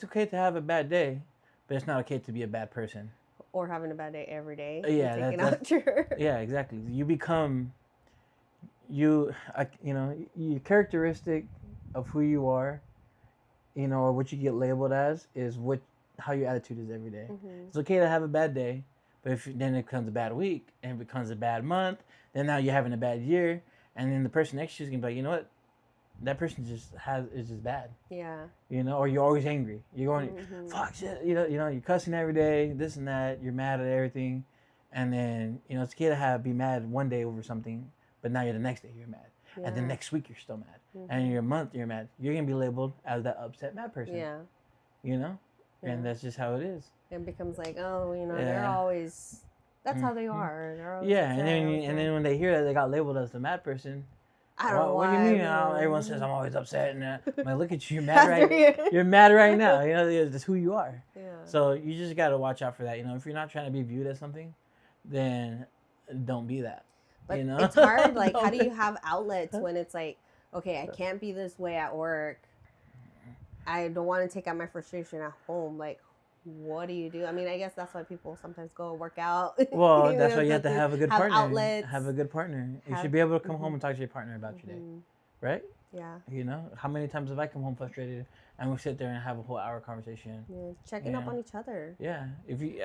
it's okay to have a bad day, but it's not okay to be a bad person. Or having a bad day every day. Yeah, And taking out your. yeah, exactly. You become your characteristic of who you are, or what you get labeled as is what how your attitude is every day. Mm-hmm. It's okay to have a bad day, but if then it becomes a bad week and it becomes a bad month, then now you're having a bad year, and then the person next to you is gonna be like, you know what, that person is just bad. Yeah. Or you're always angry. You're going, Mm-hmm. fuck shit. You're cussing every day, this and that. You're mad at everything, and then it's okay to be mad one day over something, but now you're the next day you're mad, and then Yeah. next week you're still mad, Mm-hmm. and your month you're mad. You're gonna be labeled as that upset mad person. Yeah. And Yeah. that's just how it is. It becomes like, oh, they're Yeah. always. That's how they Mhm. are. They're always Yeah, and upset, then always and mad. then when they hear that they got labeled as the mad person, I don't know what do you why. mean? Everyone says I'm always upset, and I'm like, look at you, you're mad right. You're mad right now. That's who you are. Yeah. So you just gotta watch out for that. If you're not trying to be viewed as something, then don't be that. But it's hard. Like, how do you have outlets when it's like, okay, I can't be this way at work. I don't want to take out my frustration at home. Like, what do you do? I mean, I guess that's why people sometimes go work out. Well, that's why you have to have a good partner. Outlets. Have a good partner. You should be able to come home and talk to your partner about your day, right? Yeah. How many times have I come home frustrated and we sit there and have a whole hour conversation? Yeah, checking up on each other. Yeah.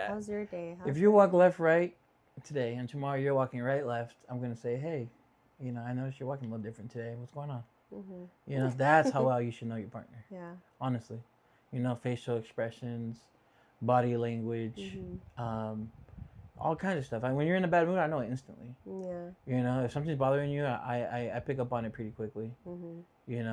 How's your day? If you walk left, right today, and tomorrow you're walking right, left, I'm gonna say, hey, I noticed you're walking a little different today. What's going on? Mm-hmm. That's how well you should know your partner. Yeah. Honestly, facial expressions, body language, all kinds of stuff. When you're in a bad mood, I know it instantly. Yeah. If something's bothering you, I pick up on it pretty quickly. Mm-hmm.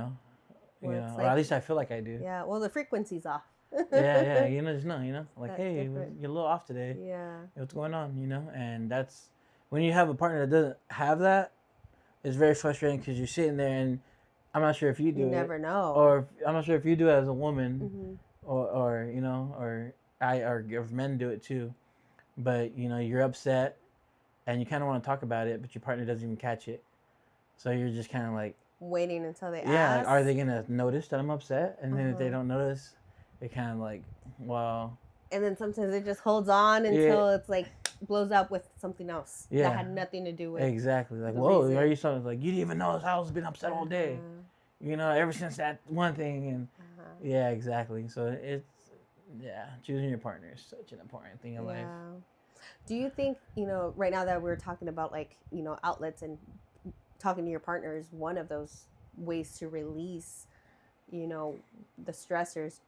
Or at least I feel like I do. Yeah. Well, the frequency's off. yeah. Just know. Like, That's hey, different. you're a little off today. Yeah. What's going on? And that's when you have a partner that doesn't have that. It's very frustrating because you're sitting there and I'm not sure if you do You it. never know. Or I'm not sure if you do it as a woman, Mm-hmm. or if men do it too. But you're upset, and you kind of want to talk about it, but your partner doesn't even catch it. So you're just kind of like waiting until they yeah. ask. Are they gonna notice that I'm upset? And then if they don't notice, it kind of like well. And then sometimes it just holds on until it's like blows up with something else that had nothing to do with exactly like reason. Are you something like you didn't even notice I was been upset all day, ever since that one thing and yeah, exactly. So it's choosing your partner is such an important thing in life. Do you think right now that we're talking about like outlets and talking to your partner is one of those ways to release the stressors?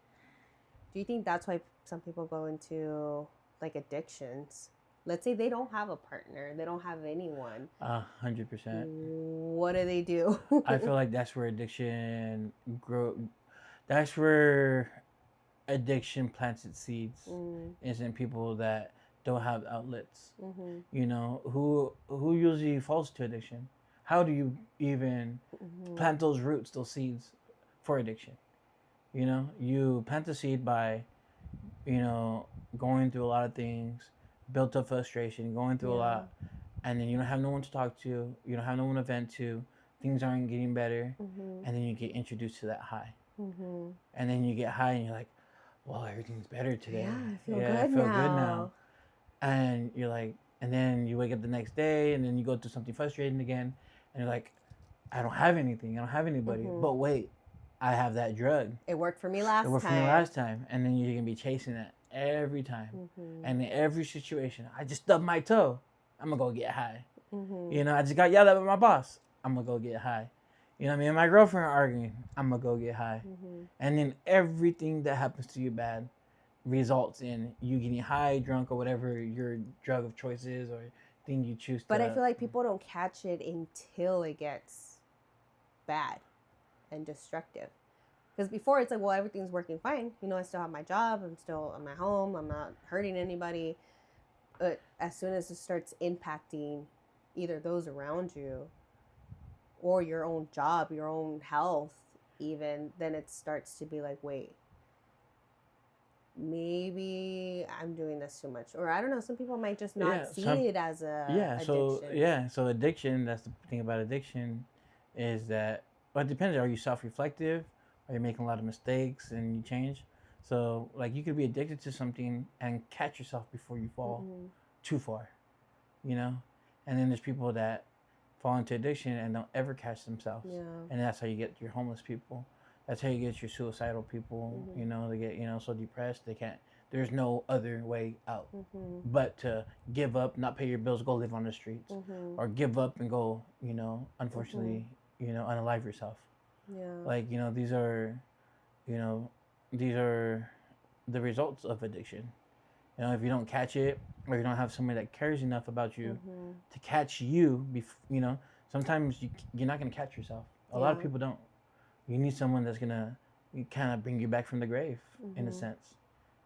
Do you think that's why some people go into like addictions? Let's say they don't have a partner, they don't have anyone. 100%. What do they do? I feel like that's where addiction that's where addiction plants its seeds. Is in people that don't have outlets. Who usually falls to addiction? How do you even plant those roots, those seeds for addiction? You plant the seed by going through a lot of things, built up frustration, going through a lot, and then you don't have no one to talk to, you don't have no one to vent to, things aren't getting better, and then you get introduced to that high. And then you get high and you're like, well, everything's better today. Yeah, I feel good now. And you're like, and then you wake up the next day and then you go through something frustrating again and you're like, I don't have anything, I don't have anybody. But wait, I have that drug. It worked for me last time. And then you're going to be chasing that every time. And in every situation, I just stubbed my toe, I'm going to go get high. I just got yelled at by my boss, I'm going to go get high. Me and my girlfriend are arguing, I'm going to go get high. And then everything that happens to you bad results in you getting high, drunk, or whatever your drug of choice is or thing you choose to. But I feel like people don't catch it until it gets bad and destructive. Because before it's like, well, everything's working fine. I still have my job. I'm still at my home. I'm not hurting anybody. But as soon as it starts impacting either those around you or your own job, your own health even, then it starts to be like, wait, maybe I'm doing this too much. Or I don't know, some people might just not see it as a addiction. So addiction, that's the thing about addiction is that, well, it depends. Are you self-reflective? Are you making a lot of mistakes and you change? So like you could be addicted to something and catch yourself before you fall too far, you know. And then there's people that fall into addiction and don't ever catch themselves, and that's how you get your homeless people. That's how you get your suicidal people. You know, they get so depressed they can't. There's no other way out but to give up, not pay your bills, go live on the streets, or give up and go, unfortunately, unalive yourself. Yeah. Like these are, these are the results of addiction. If you don't catch it, or you don't have somebody that cares enough about you to catch you, sometimes you're not gonna catch yourself. A lot of people don't. You need someone that's gonna kind of bring you back from the grave, in a sense,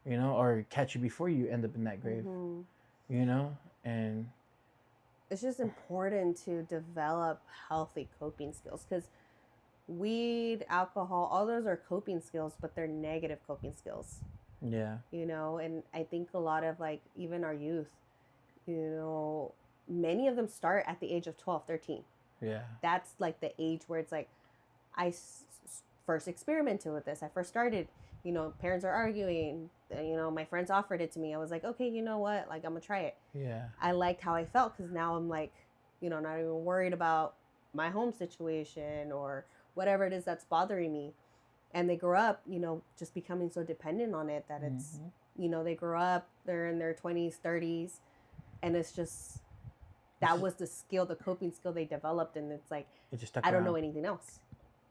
or catch you before you end up in that grave, and it's just important to develop healthy coping skills, because weed, alcohol, all those are coping skills, but they're negative coping skills. Yeah. And I think a lot of like even our youth, many of them start at the age of 12, 13. Yeah. That's like the age where it's like, first experimented with this. I first started, parents are arguing, my friends offered it to me. I was like, okay, you know what? Like, I'm gonna try it. Yeah. I liked how I felt, because now I'm like, not even worried about my home situation or whatever it is that's bothering me. And they grow up, just becoming so dependent on it that it's, they grow up, they're in their 20s, 30s, and it's just, that was the skill, the coping skill they developed. And it's like, it just stuck I don't around. know anything else.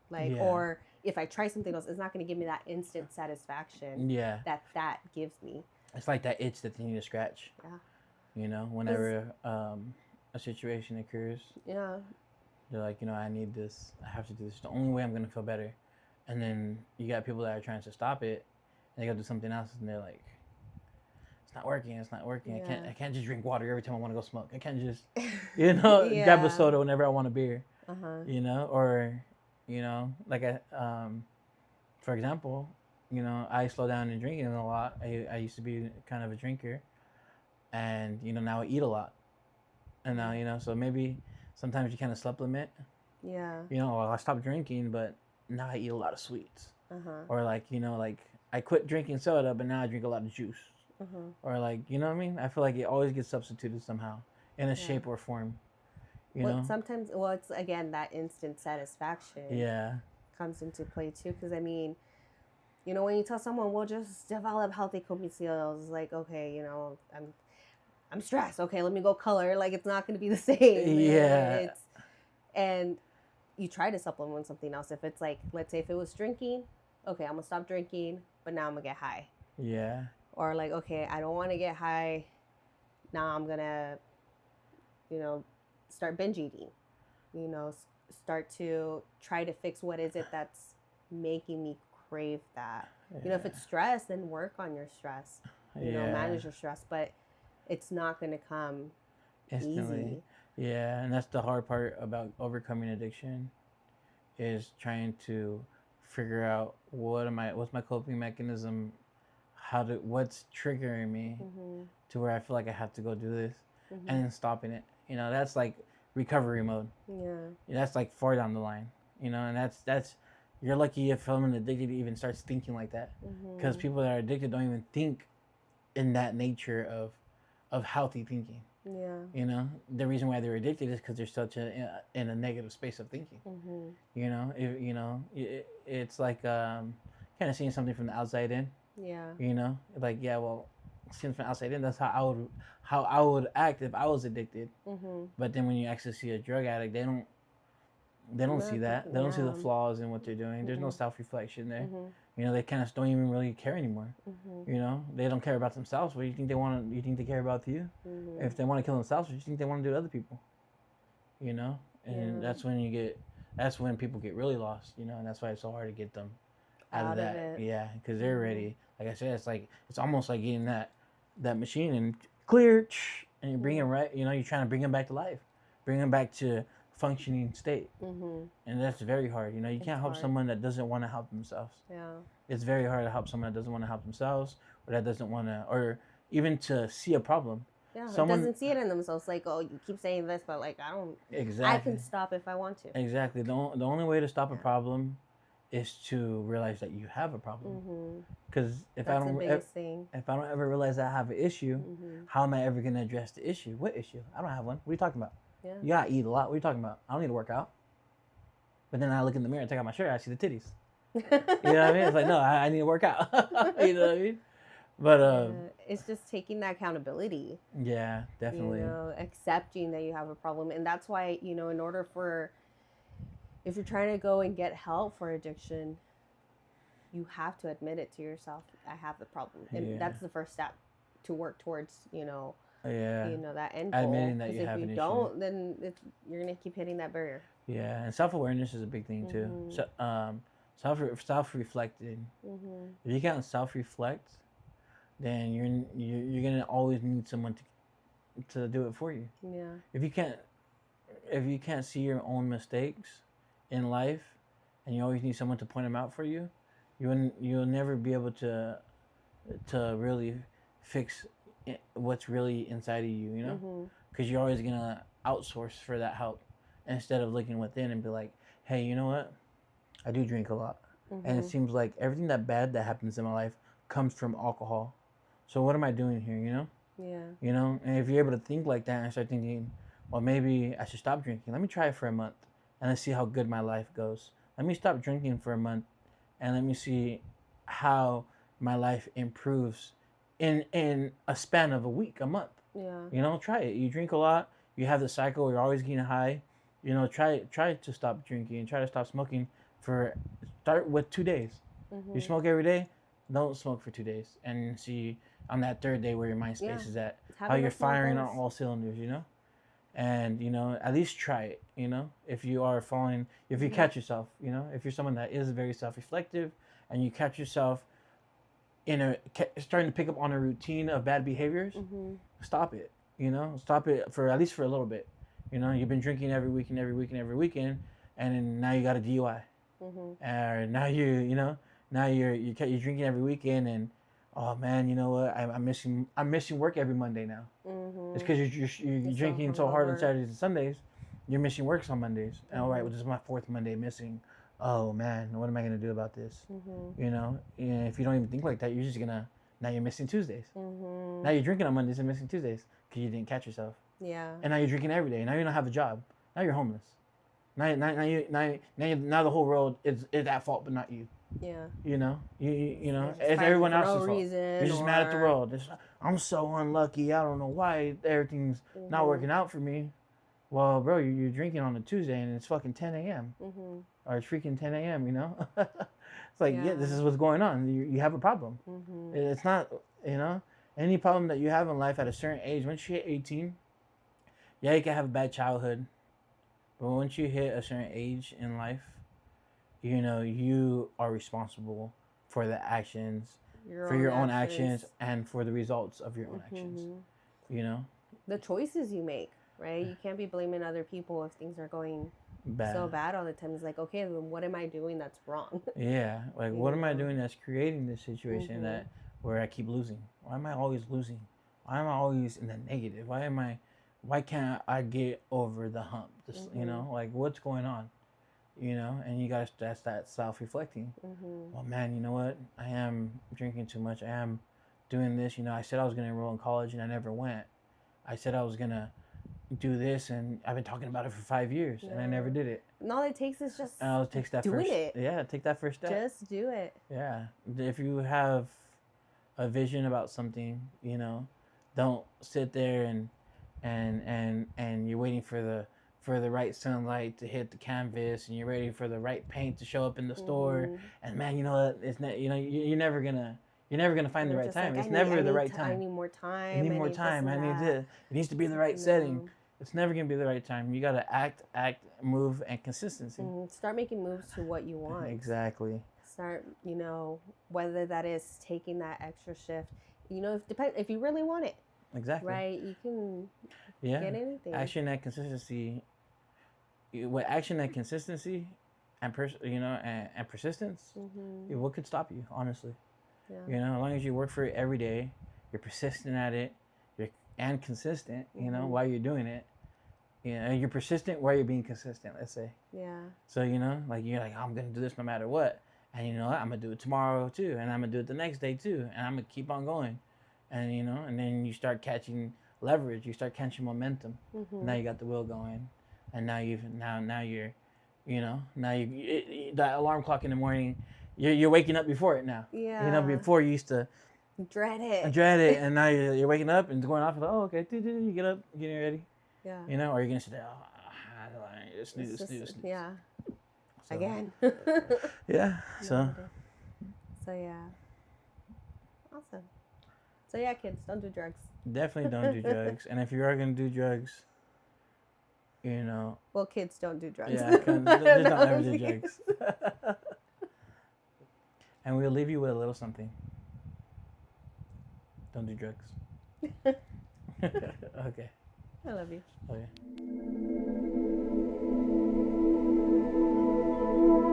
Like, or if I try something else, it's not going to give me that instant satisfaction that gives me. It's like that itch that they need to scratch. Yeah. Whenever a situation occurs. Yeah. They're like, I need this. I have to do this. It's the only way I'm going to feel better. And then you got people that are trying to stop it, and they go do something else, and they're like, "It's not working. It's not working. Yeah. I can't just drink water every time I want to go smoke. I can't just, grab a soda whenever I want a beer. Or, like for example, I slow down in drinking a lot. I used to be kind of a drinker, and now I eat a lot, and now so maybe sometimes you kind of supplement. Yeah. I stopped drinking, but now I eat a lot of sweets. Or like I quit drinking soda, but now I drink a lot of juice. Or like what I mean? I feel like it always gets substituted somehow in a shape or form. Sometimes, it's again that instant satisfaction. Yeah. Comes into play too, because I mean, when you tell someone, "Well, just develop healthy coping skills," like, okay, I'm stressed. Okay, let me go color. Like, it's not going to be the same. Yeah. And you try to supplement something else. If it's like, let's say if it was drinking, okay, I'm gonna stop drinking, but now I'm gonna get high. Yeah. Or like, okay, I don't want to get high. Now I'm gonna, start binge eating. Start to try to fix what is it that's making me crave that. If it's stress, then work on your stress. Manage your stress, but it's not gonna come instantly. Easy. Yeah, and that's the hard part about overcoming addiction, is trying to figure out what's my coping mechanism, what's triggering me to where I feel like I have to go do this, and then stopping it. That's like recovery mode. Yeah. That's like far down the line. And that's you're lucky if someone addicted even starts thinking like that, because people that are addicted don't even think in that nature of healthy thinking. Yeah. The reason why they're addicted is because they're such in a negative space of thinking. It's like kind of seeing something from the outside in. Yeah. Like, yeah, well, seeing from the outside in, that's how I would act if I was addicted. But then when you actually see a drug addict, they don't see that. They don't see the flaws in what they're doing. There's no self-reflection there. They kind of don't even really care anymore. They don't care about themselves. What do you think they want? You think they care about you? If they want to kill themselves, what do you think they want to do to other people? And that's when people get really lost. And that's why it's so hard to get them out of that. It. Yeah, because they're ready. Like I said, it's almost like getting that machine and clear, and you bring them right. You're trying to bring them back to life, bring them back to functioning state, and that's very hard. You can't help someone that doesn't want to help themselves. Yeah, it's very hard to help someone that doesn't want to help themselves, or that doesn't want to, or even to see a problem. Yeah, someone doesn't see it in themselves. Like, oh, you keep saying this, but like, I don't. Exactly. I can stop if I want to. Exactly. The only way to stop a problem is to realize that you have a problem. Because That's the biggest thing. if I don't ever realize I have an issue, how am I ever gonna address the issue? What issue? I don't have one. What are you talking about? Yeah. You gotta eat a lot. What are you talking about? I don't need to work out. But then I look in the mirror and take out my shirt. I see the titties. You know what I mean? It's like, no, I need to work out. You know what I mean? But it's just taking that accountability. yeah, definitely. You know, accepting that you have a problem, and that's why, you know, in order for, if you're trying to go and get help for addiction, you have to admit it to yourself. I have the problem, and that's the first step to work towards, you know, that end goal. Admitting that you have an issue. If you don't, then you're gonna keep hitting that barrier. Yeah, and self-awareness is a big thing too. So, self-reflecting. If you can't self-reflect, then you're gonna always need someone to do it for you. Yeah. If you can't see your own mistakes in life, and you always need someone to point them out for you, you'll never be able to really fix what's really inside of you. You know, because you're always gonna outsource for that help instead of looking within and be like, hey, you know what? I do drink a lot, and it seems like everything that bad that happens in my life comes from alcohol. So what am I doing here, you know? Yeah. You know, and if you're able to think like that and start thinking, well, maybe I should stop drinking. Let me try it for a month and let's see how good my life goes. Let me stop drinking for a month and let me see how my life improves in a span of a week, a month. Yeah. You know, try it. You drink a lot, you have the cycle, you're always getting high. You know, try to stop drinking, try to stop smoking start with 2 days. You smoke every day, don't smoke for 2 days and see on that third day where your mind space is at, how you're firing on all cylinders, you know? And, you know, at least try it, you know? If you are if you catch yourself, you know, if you're someone that is very self-reflective and you catch yourself starting to pick up on a routine of bad behaviors, stop it, you know? Stop it for at least for a little bit. You know, you've been drinking every weekend, and then now you got a DUI. And now now you're drinking every weekend, and oh man, you know what? I'm missing work every Monday now. It's because you're drinking so hard on Saturdays and Sundays, you're missing works on Mondays. And all right, well, this is my 4th Monday missing. Oh man, what am I gonna do about this? You know, and if you don't even think like that, you're just gonna now you're missing Tuesdays. Now you're drinking on Mondays and missing Tuesdays because you didn't catch yourself. Yeah. And now you're drinking every day. Now you don't have a job. Now you're homeless. Now the whole world is at fault, but not you. Yeah. You know, you know, it's everyone else's fault. You're just mad at the world. I'm so unlucky. I don't know why everything's not working out for me. Well, bro, you're drinking on a Tuesday and it's fucking 10 a.m. Or it's freaking 10 a.m. You know, it's like this is what's going on. You have a problem. It's not, you know, any problem that you have in life at a certain age. Once you hit 18. Yeah, you can have a bad childhood, but once you hit a certain age in life, you know, you are responsible for the actions, for your own actions, and for the results of your own actions. You know? The choices you make, right? You can't be blaming other people if things are going so bad all the time. It's like, okay, then what am I doing that's wrong? Yeah, like what am I doing that's creating this situation where I keep losing? Why am I always losing? Why am I always in the negative? Why can't I get over the hump? You know, like what's going on? You know, and you guys, that's that self-reflecting. Well, man, you know what? I am drinking too much. I am doing this. You know, I said I was going to enroll in college and I never went. I said I was going to do this and I've been talking about it for 5 years and I never did it. And all it takes is just take that doing it. Yeah, take that first step. Just do it. Yeah. If you have a vision about something, you know, don't sit there and you're waiting for the right sunlight to hit the canvas and you're waiting for the right paint to show up in the store. And man, you know it's not, you know, you're never gonna find the right time. It's never the right time. I need more time. I need more time. I need this. It needs to be the right setting. It's never gonna be the right time. You gotta act, move, and consistency. Start making moves to what you want. Exactly. Start, you know, whether that is taking that extra shift. You know, if you really want it. Exactly. Right? You can get anything. Action and consistency. With action and consistency, and and persistence, what could stop you? Honestly, you know, as long as you work for it every day, you're persistent at it, and consistent. You know, while you're doing it, And you're persistent while you're being consistent. Let's say. Yeah. So like you're like, I'm gonna do this no matter what, and you know what? I'm gonna do it tomorrow too, and I'm gonna do it the next day too, and I'm gonna keep on going, and and then you start catching leverage. You start catching momentum. Now you got the wheel going, and now you're, now that alarm clock in the morning, you're waking up before it now. Yeah. Before you used to dread it, and now you're waking up and it's going off. And oh, okay, you get up, getting ready. Yeah. Or you're gonna sit there. Oh, snooze. Yeah. So, again. Yeah. So yeah. Awesome. So yeah, kids, don't do drugs. Definitely don't do drugs. And if you are gonna do drugs, well, kids don't do drugs. Yeah, just don't ever do drugs. And we'll leave you with a little something. Don't do drugs. Okay. I love you. Okay.